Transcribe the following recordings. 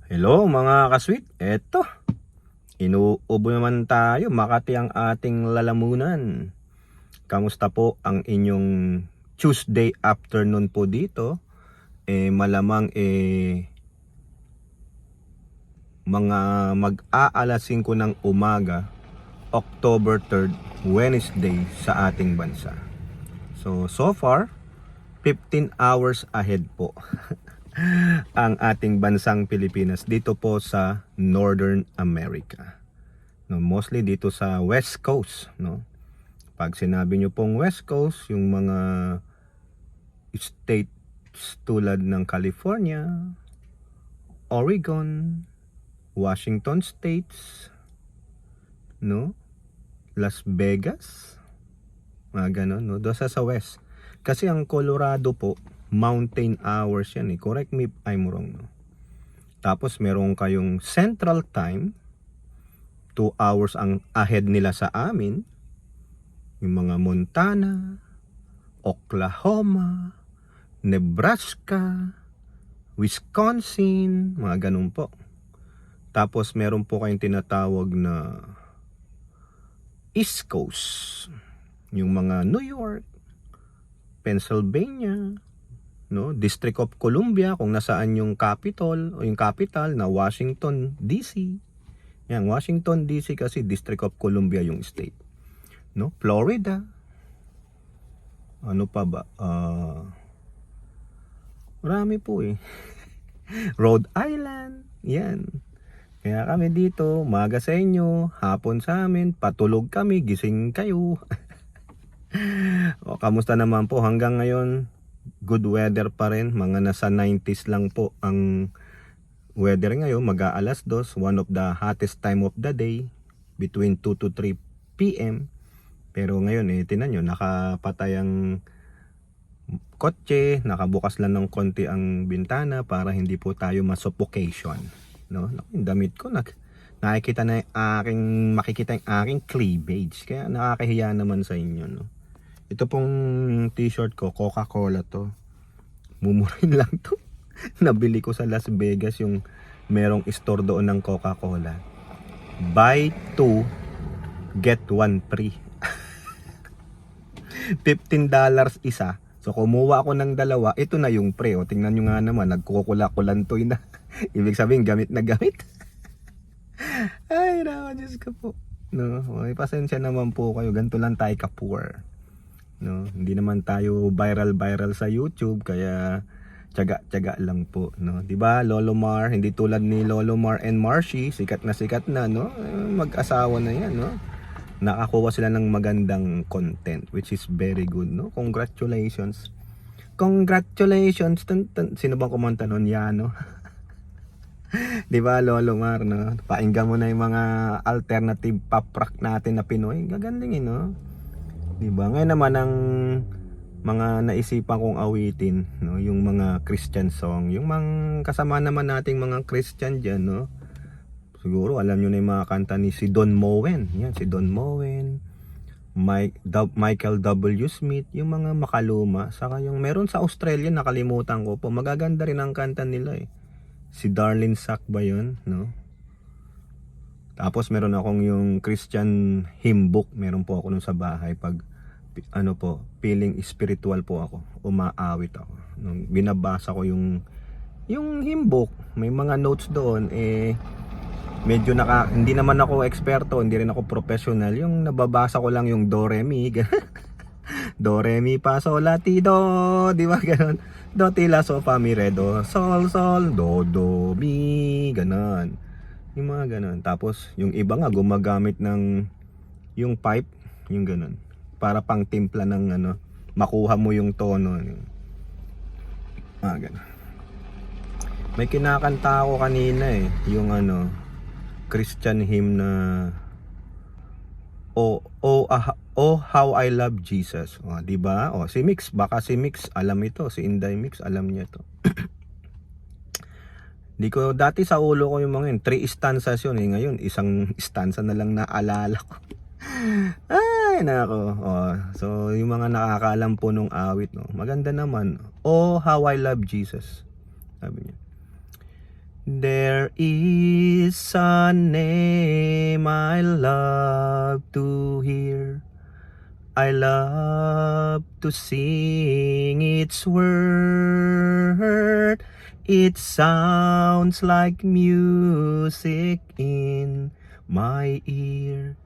Hello mga kasweet, eto, inuubo naman tayo, Makati ang ating lalamunan. Kamusta po ang inyong Tuesday afternoon po dito? Malamang mga mag-aalas 5 ng umaga, October 3rd, Wednesday sa ating bansa. So far, 15 hours ahead po ang ating bansang Pilipinas dito po sa Northern America. No, mostly dito sa West Coast, no. Pag sinabi nyo pong West Coast, yung mga states tulad ng California, Oregon, Washington States, no, Las Vegas, mga ganon, no, doon sa West. Kasi ang Colorado po, mountain hours yan eh. Correct me if I'm wrong, no? Tapos meron kayong Central Time, 2 hours ang ahead nila sa amin. Yung mga Montana, Oklahoma, Nebraska, Wisconsin, mga ganun po. Tapos meron po kayong tinatawag na East Coast, yung mga New York, Pennsylvania, no, District of Columbia kung nasaan yung capital o yung capital na Washington DC. Yan, Washington DC kasi District of Columbia yung state. No, Florida. Ano pa ba? Marami po eh. Rhode Island. Yan. Kaya kami dito, maga sa inyo, hapon sa amin, patulog kami, gising kayo. O, kamusta naman po hanggang ngayon? Good weather pa rin, mga nasa 90s lang po ang weather ngayon, mag-aalas 2, one of the hottest time of the day, between 2 to 3 p.m. Pero ngayon tinan nyo, nakapatay ang kotse, nakabukas lang ng konti ang bintana para hindi po tayo masuffocation, no? Yung damit ko, makikita yung aking cleavage, kaya nakakahiya naman sa inyo, no? Ito pong t-shirt ko, Coca-Cola to. Mumurin lang to. Nabili ko sa Las Vegas yung merong store doon ng Coca-Cola. Buy 2, get 1 free. $15 isa. So kumuha ako ng dalawa, ito na yung pre. O tingnan nyo nga naman, nagkukula-kulantoy na. Ibig sabihin, gamit na gamit. Ay, naman, Diyos ko po. No, may pasensya naman po kayo. Ganito lang tayo ka-poor. No, hindi naman tayo viral sa YouTube, kaya tiyaga lang po, no. 'Di ba, Lolo Mar, hindi tulad ni Lolo Mar and Marcy, sikat na, no. Mag-asawa na 'yan, no. Nakakuha sila ng magandang content, which is very good, no. Congratulations. Congratulations. Sino bang kumanta noon? Yano. 'Di ba, Lolo Mar, no? Painggan mo na yung mga alternative pop rock natin na Pinoy. Gaganding, no. Diba? Ngayon naman ang mga naisipan kong awitin, no, yung mga Christian song, yung mga kasama naman nating mga Christian diyan, no. Siguro alam niyo na yung mga kanta ni si Don Moen. Yan, si Don Moen, Michael W. Smith, yung mga makaluma. Saka yung meron sa Australia, nakalimutan ko po. Magaganda rin ang kanta nila eh. Si Darlene Sack ba yun, no? Tapos meron akong yung Christian hymn book, meron po ako nun sa bahay pag feeling spiritual po ako, umaawit ako. Nung binabasa ko yung hymn book, may mga notes doon medyo hindi naman ako eksperto, hindi rin ako professional. Yung nababasa ko lang yung do re mi, do re mi fa sol la ti do, di ba ganon? Do ti la so fa mi re do sol sol do mi, ganon. Yung mga ganon. Tapos yung iba nga gumagamit ng yung pipe, yung ganon, para pang timpla ng makuha mo yung tono. Ganon. May kinakanta ako kanina yung Christian hymn na Oh how I love Jesus. Di ba? Si Mix, baka si Mix alam ito, si Inday Mix alam niya to. Di ko dati sa ulo ko yung mga yun, 3 stanzas yun ngayon isang stanza na lang naalala ko. Ay nako. So yung mga nakakaalam po nung awit, no, maganda naman. Oh how I love Jesus, sabi niya. There is a name I love to hear. I love to sing its word. It sounds like music in my ear.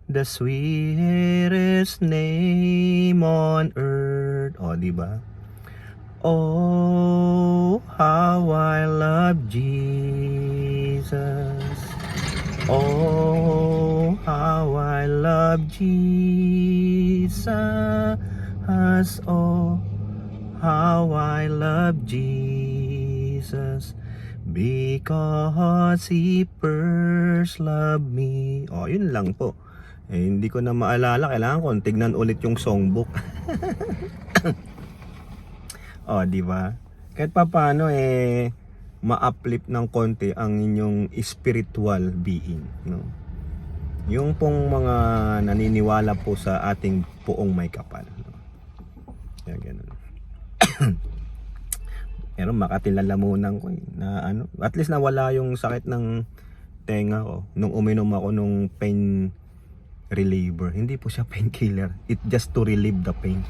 The sweetest name on earth. O, diba? Oh, how I love Jesus. Oh, how I love Jesus. Oh, how I love Jesus. Because He first loved me. Oh, yun lang po. Hindi ko na maalala. Kailangan ko tignan ulit yung songbook. Oh, di ba? Kahit papaano ma-uplift ng konti ang inyong spiritual being, no? Yung pong mga naniniwala po sa ating Poong May Kapal, no? Kaya ganun. Pero makatillalamunan ko na at least nawala yung sakit ng tenga ko nung uminom ako nung pain reliever. Hindi po siya painkiller. It just to relieve the pain.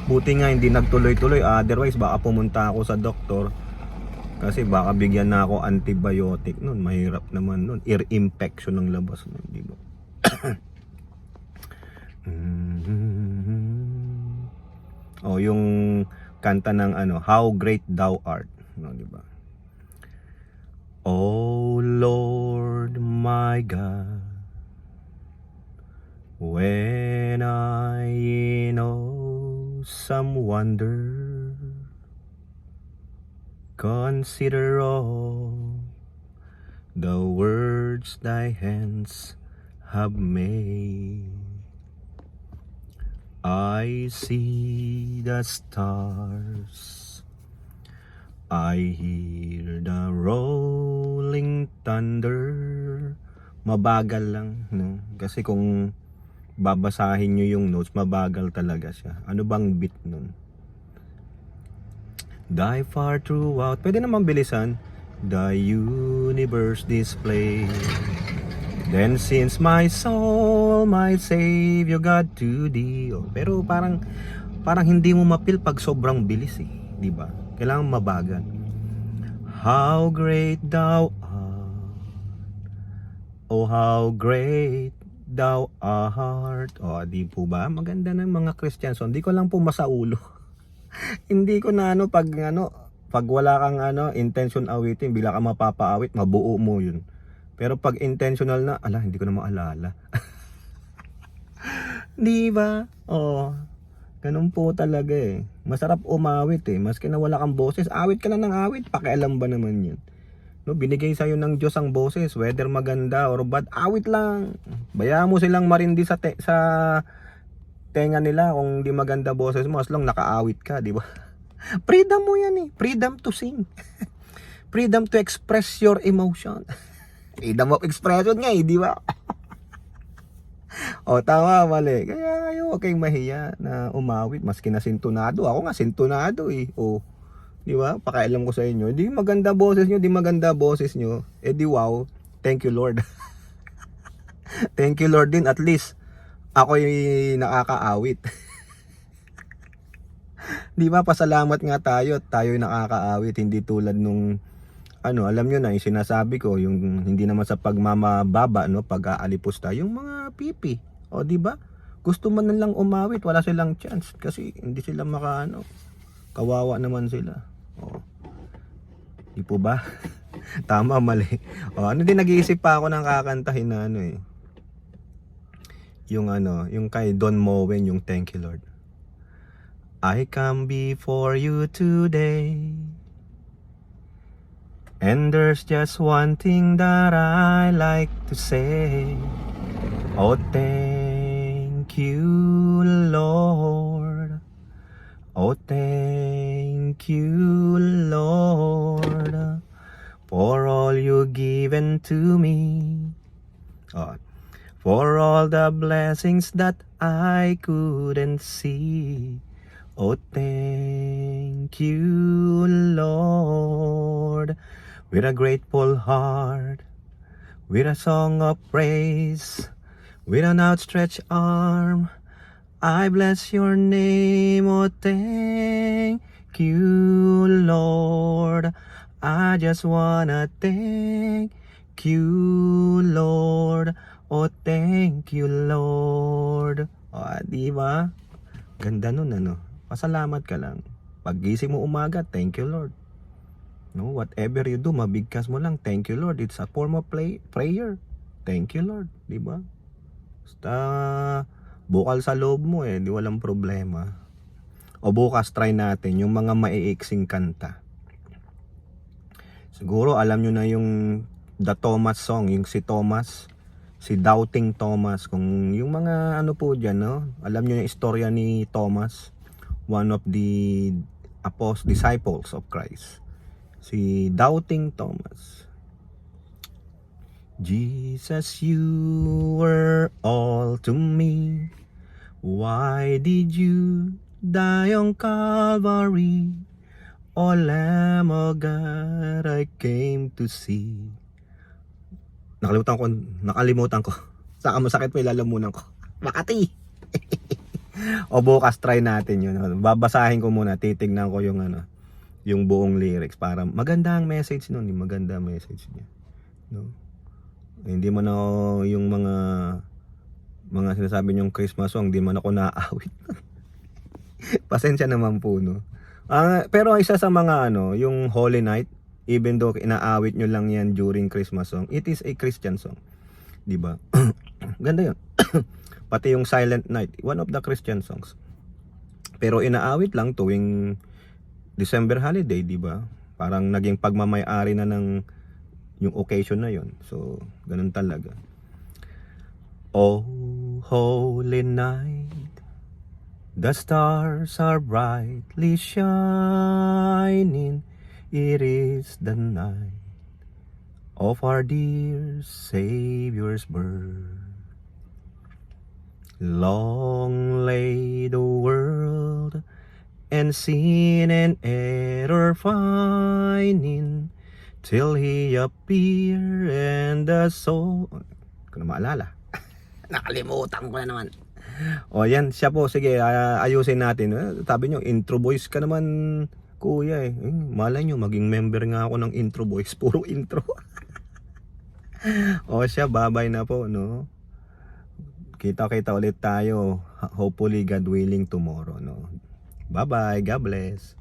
Buti nga hindi nagtuloy-tuloy, otherwise baka pumunta ako sa doktor kasi baka bigyan na ako antibiotic nun. Mahirap naman nun, ear infection ng labas nun, di ba? Oh, yung kanta ng How Great Thou Art, no, di ba? Oh Lord my God, when I know some wonder, consider all the words thy hands have made. I see the stars, I hear the rolling thunder. Mabagal lang, no? Kasi kung babasahin nyo yung notes, mabagal talaga siya. Ano bang beat nun? Die far throughout, pwede naman bilisan. The universe display. Then since my soul, my Savior God to thee. Oh, pero parang hindi mo mapil pag sobrang bilis di ba? Kailangan mabagal. How great thou art. Oh, how great thou art. Oh, di po ba? Maganda ng mga Christian song. Hindi ko lang po masaulo. Hindi ko na pag wala kang intention awitin, bila ka mapapaawit, mabuo mo yun. Pero pag intentional na, hindi ko na maalala. Di ba? Oh, ganun po talaga Masarap umawit maski na wala kang boses, awit ka lang ng awit, pakialam ba naman yun? No, binigay sa'yo ng Diyos ang boses, whether maganda or bad, awit lang. Bayaan mo silang marindi sa tenga nila kung di maganda boses mo, as long nakaawit ka, di ba? Freedom mo yan freedom to sing. Freedom to express your emotion. Freedom of expression nga di ba? O, tama, mali. Kaya kayo, huwag kayong mahiya na umawit, maski na sintonado. Ako nga, sintonado O, di ba? Pakialam ko sa inyo. Di maganda boses nyo, di wow. Thank you, Lord. Thank you, Lord din. At least, ako'y nakakaawit. Di ba? Pasalamat nga tayo'y nakakaawit. Hindi tulad nung alam nyo na, yung sinasabi ko, yung hindi naman sa pagmamababa, pag-aalipusta, yung mga pipi. O, di ba? Gusto man lang umawit, wala silang chance kasi hindi sila kawawa naman sila. O, di po ba? Tama, mali. O, din nag-iisip pa ako ng kakantahin na yung kay Don Moen, yung Thank You Lord. I come before you today, and there's just one thing that I like to say. Oh, thank you, Lord. Oh, thank you, Lord, for all you given to me. Oh, for all the blessings that I couldn't see. Oh, thank you, Lord. with a grateful heart, with a song of praise, with an outstretched arm. I bless your name, oh thank you, Lord. I just wanna thank you, Lord. Oh thank you, Lord. Di ba? Ganda nun ano. Pasalamat ka lang. Paggising mo umaga, thank you, Lord. No, whatever you do, mabigkas mo lang, thank you, Lord. It's a form of prayer. Thank you, Lord, di ba? Basta bukal sa loob mo di walang problema. O bukas try natin yung mga maiiksing kanta. Siguro alam nyo na yung The Thomas song, yung si Thomas, si Doubting Thomas. Kung yung mga ano po dyan, no? Alam nyo yung istorya ni Thomas, one of the disciples of Christ. Si Doubting Thomas. Jesus, you were all to me. Why did you die on Calvary? O Lamb of God, I came to see. Nakalimutan ko. Saka masakit pa ilalamunan ko. Makati! O bukas try natin yun. Babasahin ko muna, titignan ko yung yung buong lyrics para maganda ang message nun, maganda ang message niya. No? Hindi man ako yung mga sinasabi niyong Christmas song, hindi man ako naaawit. Pasensya naman po, no. Pero isa sa mga yung Holy Night, even though inaawit nyo lang yan during Christmas song, it is a Christian song, di ba? Ganda yun. Pati yung Silent Night, one of the Christian songs. Pero inaawit lang tuwing December holiday, di ba? Parang naging pagmamay-ari na ng yung occasion na yon. So, ganun talaga. Oh, holy night, the stars are brightly shining. It is the night of our dear Savior's birth. Long lay the world, and sin and error finding, till he appear and the soul. Hindi ko na maalala. Nakalimutan ko na naman. O yan, siya po. Sige, ayusin natin. Sabi nyo, intro voice ka naman, kuya malay nyo, maging member nga ako ng intro voice. Puro intro. O siya, bye-bye na po, no? Kita-kita ulit tayo. Hopefully, God willing, tomorrow, no? Bye-bye. God bless.